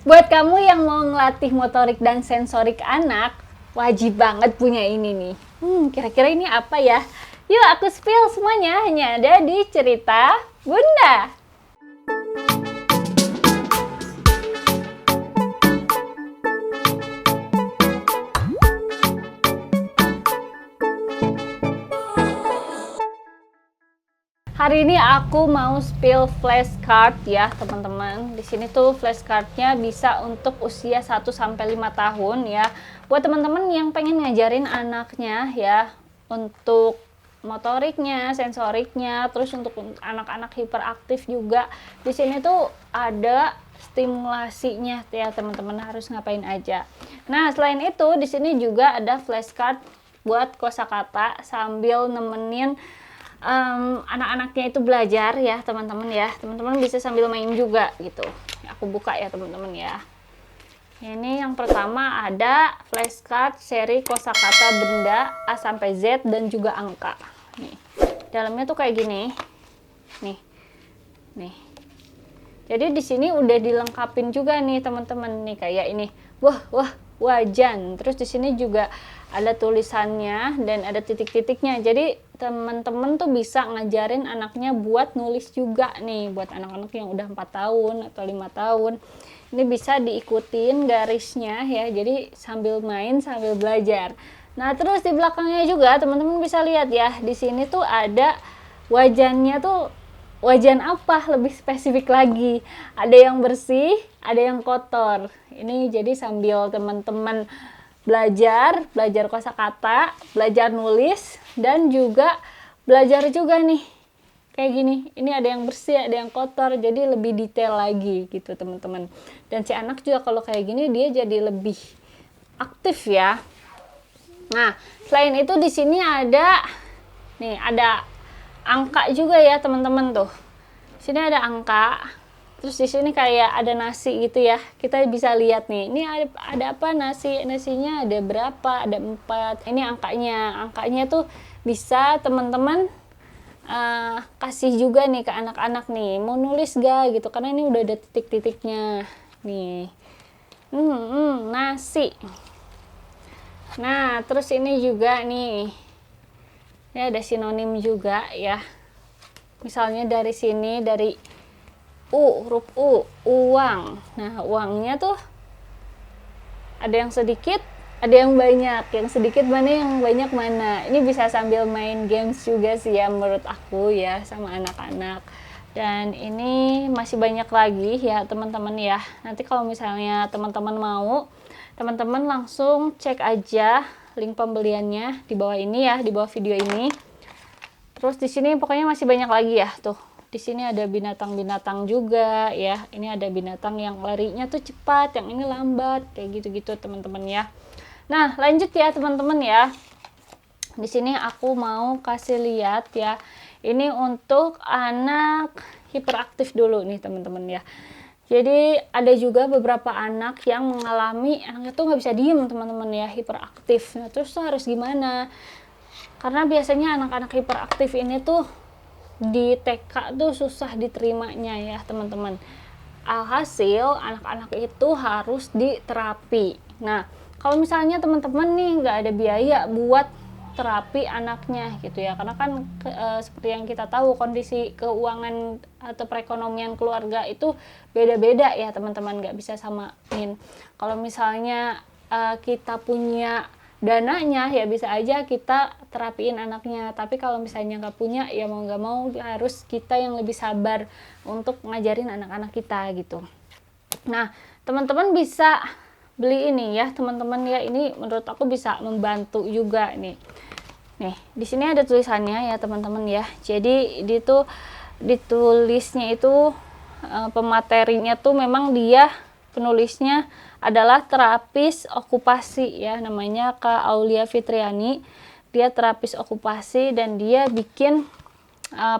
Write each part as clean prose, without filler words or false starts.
Buat kamu yang mau ngelatih motorik dan sensorik anak, wajib banget punya ini nih. Kira-kira ini apa ya? Yuk aku spill semuanya, hanya ada di Cerita Bunda. Hari ini aku mau spill flashcard ya teman-teman. Di sini tuh flashcardnya bisa untuk usia 1 sampai 5 tahun ya. Buat teman-teman yang pengen ngajarin anaknya ya untuk motoriknya, sensoriknya, terus untuk anak-anak hiperaktif juga. Di sini tuh ada stimulasinya ya teman-teman, harus ngapain aja. Nah, selain itu di sini juga ada flashcard buat kosakata sambil nemenin anak-anaknya itu belajar ya teman-teman ya. Teman-teman bisa sambil main juga gitu. Aku buka ya teman-teman ya. Ini yang pertama ada flashcard seri kosakata benda A sampai Z dan juga angka. Nih. Dalamnya tuh kayak gini. Nih. Jadi di sini udah dilengkapin juga nih teman-teman nih, kayak ini. Wah, wajan. Terus di sini juga ada tulisannya dan ada titik-titiknya. Jadi teman-teman tuh bisa ngajarin anaknya buat nulis juga nih, buat anak-anak yang udah 4 tahun atau 5 tahun. Ini bisa diikutin garisnya ya, jadi sambil main sambil belajar. Nah, terus di belakangnya juga teman-teman bisa lihat ya, di sini tuh ada wajannya tuh, wajan apa lebih spesifik lagi. Ada yang bersih, ada yang kotor. Ini jadi sambil teman-teman belajar kosakata, belajar nulis, dan juga belajar juga nih kayak gini. Ini ada yang bersih, ada yang kotor, jadi lebih detail lagi gitu teman-teman. Dan si anak juga kalau kayak gini dia jadi lebih aktif ya. Nah, selain itu di sini ada angka juga ya teman-teman tuh. Sini ada angka. Terus di sini kayak ada nasi gitu ya. Kita bisa lihat nih. Ini ada apa nasinya ada berapa? Ada 4. Ini angkanya. Angkanya tuh bisa teman-teman kasih juga nih ke anak-anak nih. Mau nulis gak gitu? Karena ini udah ada titik-titiknya. Nih. Nasi. Nah, terus ini juga nih. Ini ada sinonim juga ya. Misalnya dari sini, dari huruf U, uang. Nah, uangnya tuh ada yang sedikit, ada yang banyak. Yang sedikit mana, yang banyak mana. Ini bisa sambil main games juga sih ya menurut aku ya, sama anak-anak. Dan ini masih banyak lagi ya teman-teman ya. Nanti kalau misalnya teman-teman mau, teman-teman langsung cek aja link pembeliannya di bawah ini ya, di bawah video ini. Terus di sini pokoknya masih banyak lagi ya tuh. Di sini ada binatang-binatang juga ya. Ini ada binatang yang larinya tuh cepat, yang ini lambat, kayak gitu-gitu teman-teman ya. Nah, lanjut ya teman-teman ya. Di sini aku mau kasih lihat ya. Ini untuk anak hiperaktif dulu nih teman-teman ya. Jadi ada juga beberapa anak yang mengalami anaknya tuh nggak bisa diem teman-teman ya, hiperaktif. Nah, terus tuh harus gimana? Karena biasanya anak-anak hiperaktif ini tuh di TK tuh susah diterimanya ya teman-teman. Alhasil anak-anak itu harus diterapi. Nah, kalau misalnya teman-teman nih nggak ada biaya buat terapi anaknya gitu ya, karena kan seperti yang kita tahu kondisi keuangan atau perekonomian keluarga itu beda-beda ya teman-teman, nggak bisa samain. Kalau misalnya kita punya dananya ya bisa aja kita terapiin anaknya, tapi kalau misalnya nggak punya ya mau nggak mau harus kita yang lebih sabar untuk ngajarin anak-anak kita gitu. Nah, teman-teman bisa beli ini ya teman-teman ya, ini menurut aku bisa membantu juga nih. Di sini ada tulisannya ya teman-teman ya. Jadi di tuh ditulisnya itu pematerinya tuh memang dia penulisnya adalah terapis okupasi ya, namanya Kak Aulia Fitriani. Dia terapis okupasi dan dia bikin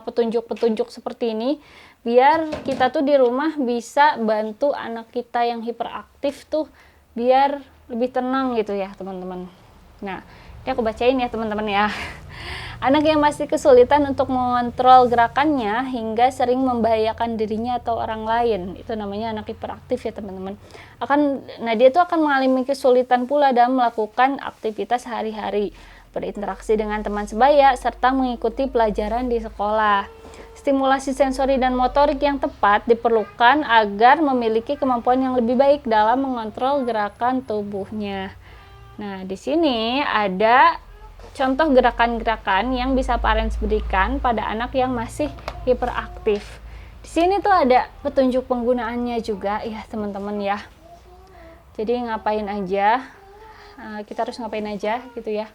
petunjuk-petunjuk seperti ini biar kita tuh di rumah bisa bantu anak kita yang hiperaktif tuh biar lebih tenang gitu ya teman-teman. Nah, ini aku bacain ya teman-teman ya. Anak yang masih kesulitan untuk mengontrol gerakannya hingga sering membahayakan dirinya atau orang lain, itu namanya anak hiperaktif ya teman-teman. Dia tuh akan mengalami kesulitan pula dalam melakukan aktivitas sehari-hari, berinteraksi dengan teman sebaya, serta mengikuti pelajaran di sekolah. Stimulasi sensori dan motorik yang tepat diperlukan agar memiliki kemampuan yang lebih baik dalam mengontrol gerakan tubuhnya. Nah, di sini ada contoh gerakan-gerakan yang bisa parents berikan pada anak yang masih hiperaktif. Di sini tuh ada petunjuk penggunaannya juga ya teman-teman ya. Jadi ngapain aja, kita harus ngapain aja gitu ya.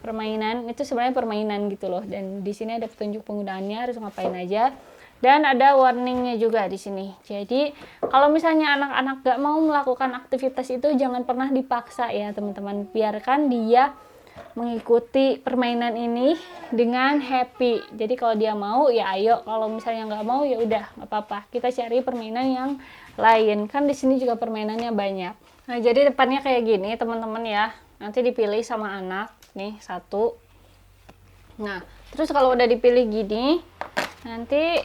Permainan itu sebenarnya permainan gitu loh, dan di sini ada petunjuk penggunaannya harus ngapain aja, dan ada warningnya juga di sini. Jadi kalau misalnya anak-anak gak mau melakukan aktivitas itu, jangan pernah dipaksa ya teman-teman, biarkan dia mengikuti permainan ini dengan happy. Jadi kalau dia mau ya ayo, kalau misalnya nggak mau ya udah nggak apa-apa, kita cari permainan yang lain, kan di sini juga permainannya banyak. Nah jadi depannya kayak gini teman-teman ya, nanti dipilih sama anak nih satu. Nah terus kalau udah dipilih gini, nanti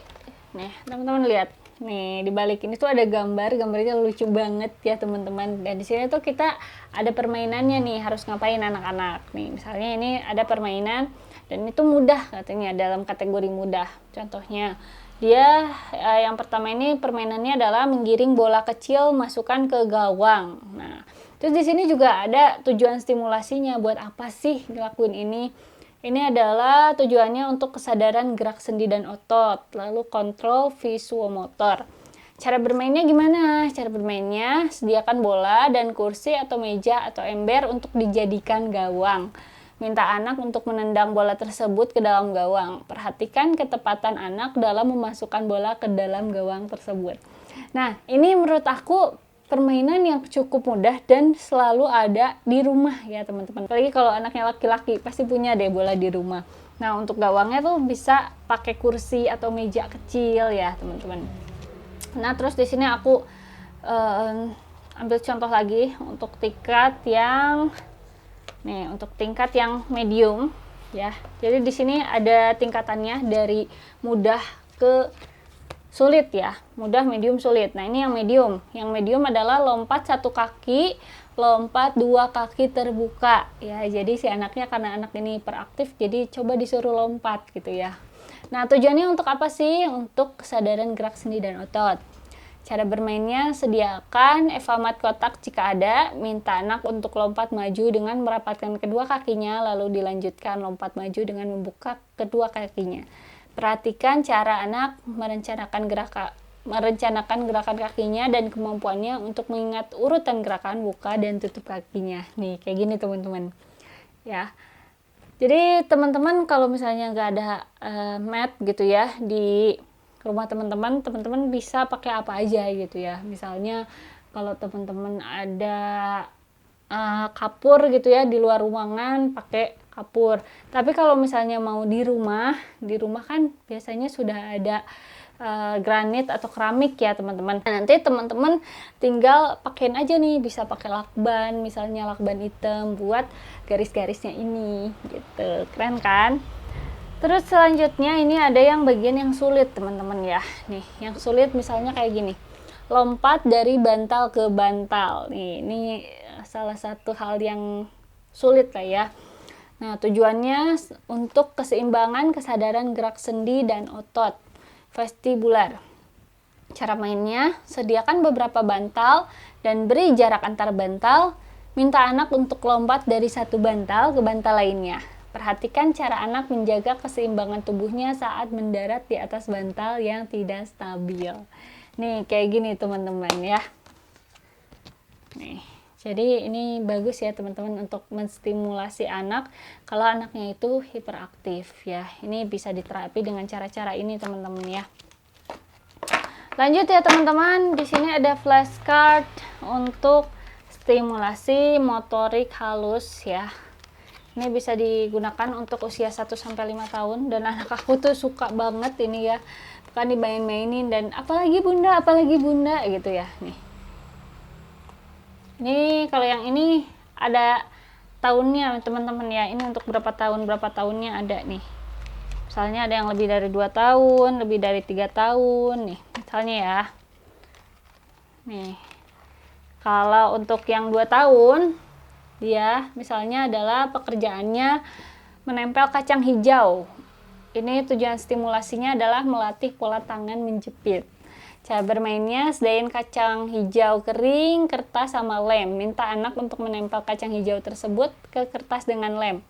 nih teman-teman lihat nih di balik ini tuh ada gambarnya lucu banget ya teman-teman. Dan di sini tuh kita ada permainannya nih, harus ngapain anak-anak nih. Misalnya ini ada permainan dan itu mudah katanya, dalam kategori mudah. Contohnya dia yang pertama ini permainannya adalah menggiring bola kecil masukkan ke gawang. Nah terus di sini juga ada tujuan stimulasinya, buat apa sih ngelakuin ini. Ini adalah tujuannya untuk kesadaran gerak sendi dan otot, lalu kontrol visuomotor. Cara bermainnya gimana? Cara bermainnya, sediakan bola dan kursi atau meja atau ember untuk dijadikan gawang. Minta anak untuk menendang bola tersebut ke dalam gawang. Perhatikan ketepatan anak dalam memasukkan bola ke dalam gawang tersebut. Nah, ini menurut aku permainan yang cukup mudah dan selalu ada di rumah ya teman-teman. Apalagi kalau anaknya laki-laki pasti punya deh bola di rumah. Nah untuk gawangnya tuh bisa pakai kursi atau meja kecil ya teman-teman. Nah terus di sini aku ambil contoh lagi untuk tingkat yang medium ya. Jadi di sini ada tingkatannya dari mudah ke sulit ya, mudah, medium, sulit. Nah ini yang medium. Yang medium adalah lompat satu kaki, lompat dua kaki terbuka ya. Jadi si anaknya, karena anak ini hiperaktif, jadi coba disuruh lompat gitu ya. Nah tujuannya untuk apa sih? Untuk kesadaran gerak sendi dan otot. Cara bermainnya, sediakan evamat kotak jika ada. Minta anak untuk lompat maju dengan merapatkan kedua kakinya, lalu dilanjutkan lompat maju dengan membuka kedua kakinya. Perhatikan cara anak merencanakan gerakan kakinya dan kemampuannya untuk mengingat urutan gerakan buka dan tutup kakinya. Nih, kayak gini teman-teman. Ya. Jadi teman-teman kalau misalnya nggak ada mat gitu ya di rumah teman-teman bisa pakai apa aja gitu ya. Misalnya kalau teman-teman ada kapur gitu ya di luar ruangan, pakai kapur. Tapi kalau misalnya mau di rumah kan biasanya sudah ada granit atau keramik ya teman-teman. Nah, nanti teman-teman tinggal pakein aja nih, bisa pakai lakban, misalnya lakban hitam buat garis-garisnya ini gitu. Keren kan? Terus selanjutnya ini ada yang bagian yang sulit teman-teman ya. Nih, yang sulit misalnya kayak gini. Lompat dari bantal ke bantal. Nih, ini salah satu hal yang sulit lah ya. Nah, tujuannya untuk keseimbangan kesadaran gerak sendi dan otot vestibular. Cara mainnya, sediakan beberapa bantal dan beri jarak antar bantal. Minta anak untuk lompat dari satu bantal ke bantal lainnya. Perhatikan cara anak menjaga keseimbangan tubuhnya saat mendarat di atas bantal yang tidak stabil. Nih, kayak gini teman-teman ya. Nih. Jadi ini bagus ya teman-teman untuk menstimulasi anak kalau anaknya itu hiperaktif ya. Ini bisa diterapi dengan cara-cara ini teman-teman ya. Lanjut ya teman-teman, di sini ada flashcard untuk stimulasi motorik halus ya. Ini bisa digunakan untuk usia 1-5 tahun dan anak aku tuh suka banget ini ya. Kan dimain-mainin dan apalagi bunda gitu ya. Nih. Ini kalau yang ini ada tahunnya teman-teman ya. Ini untuk berapa tahunnya ada nih. Misalnya ada yang lebih dari 2 tahun, lebih dari 3 tahun nih, misalnya ya. Nih. Kalau untuk yang 2 tahun, dia misalnya adalah pekerjaannya menempel kacang hijau. Ini tujuan stimulasinya adalah melatih pola tangan menjepit. Cara bermainnya, sediain kacang hijau kering, kertas, sama lem. Minta anak untuk menempel kacang hijau tersebut ke kertas dengan lem.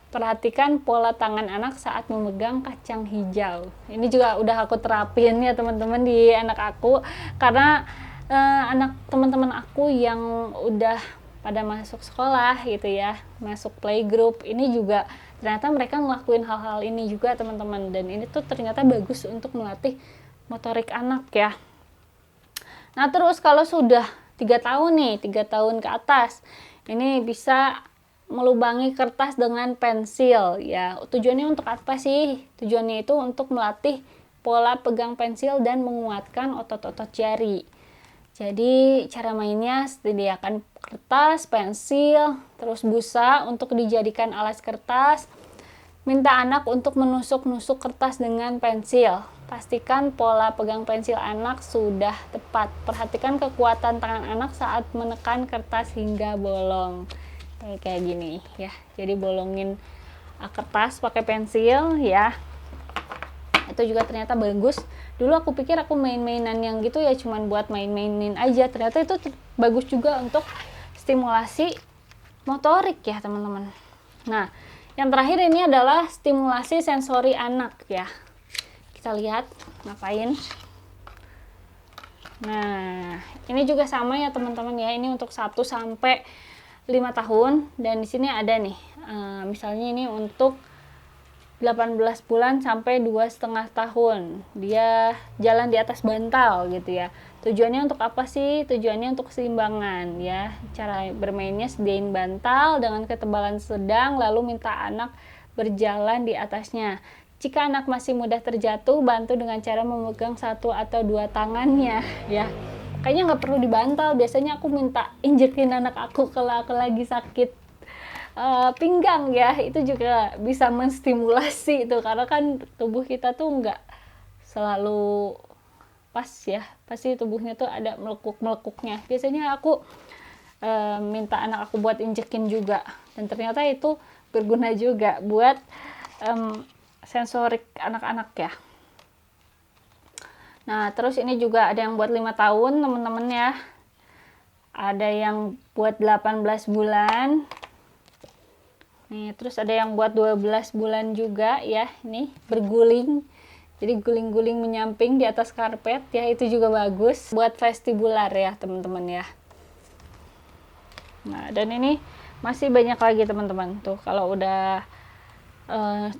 Perhatikan pola tangan anak saat memegang kacang hijau. Ini juga udah aku terapin ya teman-teman di anak aku. Karena anak teman-teman aku yang udah pada masuk sekolah gitu ya, masuk playgroup, ini juga ternyata mereka ngelakuin hal-hal ini juga teman-teman, dan ini tuh ternyata bagus untuk melatih motorik anak ya. Nah terus kalau sudah 3 tahun nih, 3 tahun ke atas, ini bisa melubangi kertas dengan pensil ya. Tujuannya untuk apa sih? Tujuannya itu untuk melatih pola pegang pensil dan menguatkan otot-otot jari. Jadi cara mainnya, sediakan kertas, pensil, terus busa untuk dijadikan alas kertas. Minta anak untuk menusuk-nusuk kertas dengan pensil. Pastikan pola pegang pensil anak sudah tepat. Perhatikan kekuatan tangan anak saat menekan kertas hingga bolong. Kayak gini ya. Jadi bolongin kertas pakai pensil ya. Itu juga ternyata bagus. Dulu aku pikir aku main-mainan yang gitu ya cuman buat main-mainin aja. Ternyata itu bagus juga untuk stimulasi motorik ya teman-teman. Nah, yang terakhir ini adalah stimulasi sensori anak ya. Kita lihat ngapain. Nah, ini juga sama ya teman-teman ya. Ini untuk 1 sampai 5 tahun dan di sini ada nih. Misalnya ini untuk 18 bulan sampai 2,5 tahun. Dia jalan di atas bantal gitu ya. Tujuannya untuk apa sih? Tujuannya untuk keseimbangan ya. Cara bermainnya, sediain bantal dengan ketebalan sedang lalu minta anak berjalan di atasnya. Jika anak masih mudah terjatuh, bantu dengan cara memegang 1 atau 2 tangannya ya. Kayaknya nggak perlu dibantal. Biasanya aku minta injekin anak aku kalau aku lagi sakit pinggang ya, itu juga bisa menstimulasi itu, karena kan tubuh kita tuh nggak selalu pas ya, pasti tubuhnya tuh ada melekuk-melekuknya. Biasanya aku minta anak aku buat injekin juga, dan ternyata itu berguna juga buat sensorik anak-anak ya. Nah terus ini juga ada yang buat 5 tahun teman-teman ya, ada yang buat 18 bulan. Nih, terus ada yang buat 12 bulan juga ya, ini berguling. Jadi guling-guling menyamping di atas karpet ya, itu juga bagus buat vestibular ya teman-teman ya. Nah, dan ini masih banyak lagi teman-teman. Tuh kalau udah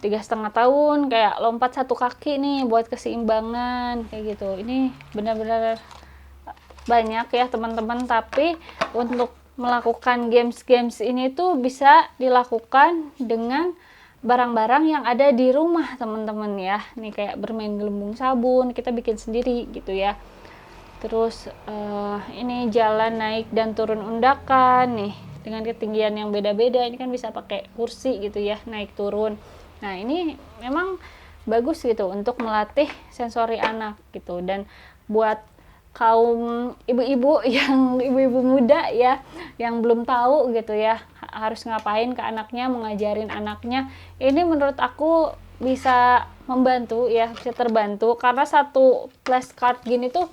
3,5 tahun kayak lompat 1 kaki nih buat keseimbangan kayak gitu. Ini benar-benar banyak ya teman-teman, tapi untuk melakukan games-games ini tuh bisa dilakukan dengan barang-barang yang ada di rumah teman-teman ya. Nih kayak bermain gelembung sabun, kita bikin sendiri gitu ya. Terus ini jalan naik dan turun undakan nih dengan ketinggian yang beda-beda. Ini kan bisa pakai kursi gitu ya, naik turun. Nah ini memang bagus gitu untuk melatih sensori anak gitu. Dan buat kaum ibu-ibu yang ibu-ibu muda ya yang belum tahu gitu ya harus ngapain ke anaknya, mengajarin anaknya, ini menurut aku bisa membantu ya, bisa terbantu karena 1 flashcard gini tuh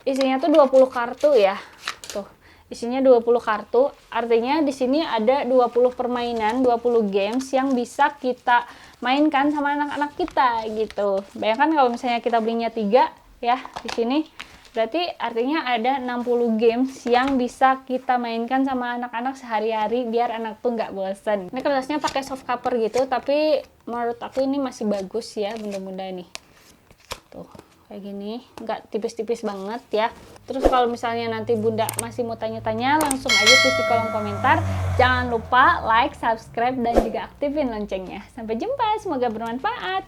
isinya tuh 20 kartu ya. Tuh, isinya 20 kartu. Artinya di sini ada 20 permainan, 20 games yang bisa kita mainkan sama anak-anak kita gitu. Bayangkan kalau misalnya kita belinya 3 ya di sini. Berarti artinya ada 60 games yang bisa kita mainkan sama anak-anak sehari-hari biar anak tuh nggak bosan. Ini kertasnya pakai soft cover gitu, tapi menurut aku ini masih bagus ya benda-benda nih. Tuh, kayak gini, nggak tipis-tipis banget ya. Terus kalau misalnya nanti bunda masih mau tanya-tanya, langsung aja tulis di kolom komentar. Jangan lupa like, subscribe, dan juga aktifin loncengnya. Sampai jumpa, semoga bermanfaat.